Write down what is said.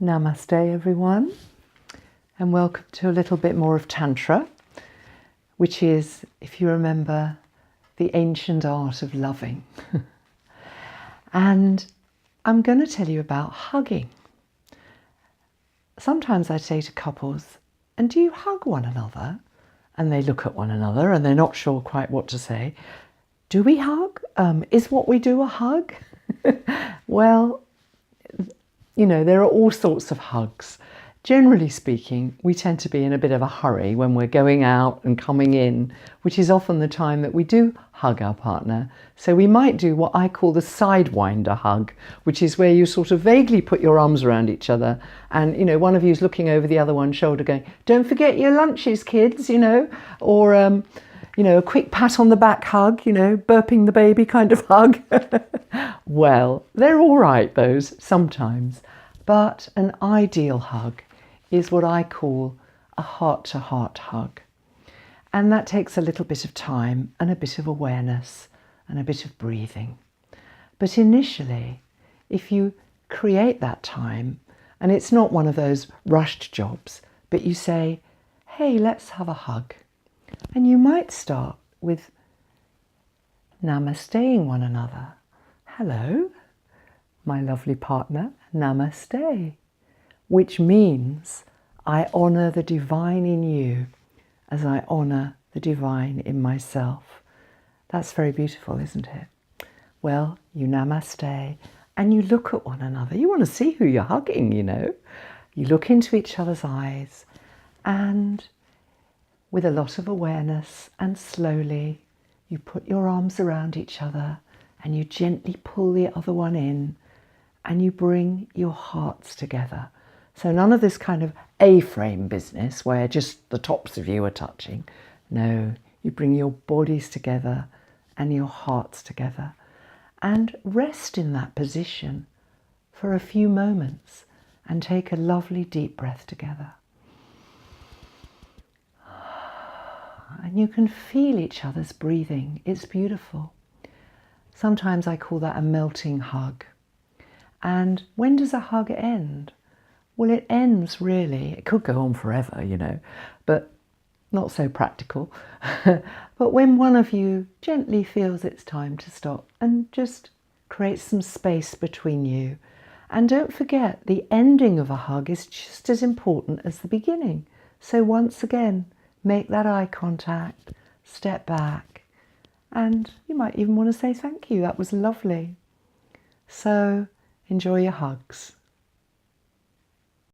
Namaste everyone, and welcome to a little bit more of Tantra, which is, if you remember, the ancient art of loving. And I'm going to tell you about hugging. Sometimes I say to couples, and do you hug one another? And they look at one another and they're not sure quite what to say. Do we hug? Is what we do a hug? Well, you know, there are all sorts of hugs. Generally speaking, we tend to be in a bit of a hurry when we're going out and coming in, which is often the time that we do hug our partner. So we might do what I call the Sidewinder Hug, which is where you sort of vaguely put your arms around each other and, you know, one of you is looking over the other one's shoulder going, don't forget your lunches, kids, you know, or, you know, a quick pat on the back hug, you know, burping the baby kind of hug. Well, they're all right, those, sometimes. But an ideal hug is what I call a heart-to-heart hug. And that takes a little bit of time and a bit of awareness and a bit of breathing. But initially, if you create that time, and it's not one of those rushed jobs, but you say, hey, let's have a hug. And you might start with namasteing one another. Hello, my lovely partner, namaste, which means I honour the divine in you as I honour the divine in myself. That's very beautiful, isn't it? Well, you namaste and you look at one another. You want to see who you're hugging, you know. You look into each other's eyes and with a lot of awareness and slowly you put your arms around each other and you gently pull the other one in and you bring your hearts together. So none of this kind of A-frame business where just the tops of you are touching. No, you bring your bodies together and your hearts together and rest in that position for a few moments and take a lovely deep breath together. And you can feel each other's breathing. It's beautiful. Sometimes I call that a melting hug. And when does a hug end? Well, it ends really. It could go on forever, you know, but not so practical. But when one of you gently feels it's time to stop and just create some space between you. And don't forget, the ending of a hug is just as important as the beginning. So once again, make that eye contact, step back, and you might even want to say thank you. That was lovely. So enjoy your hugs.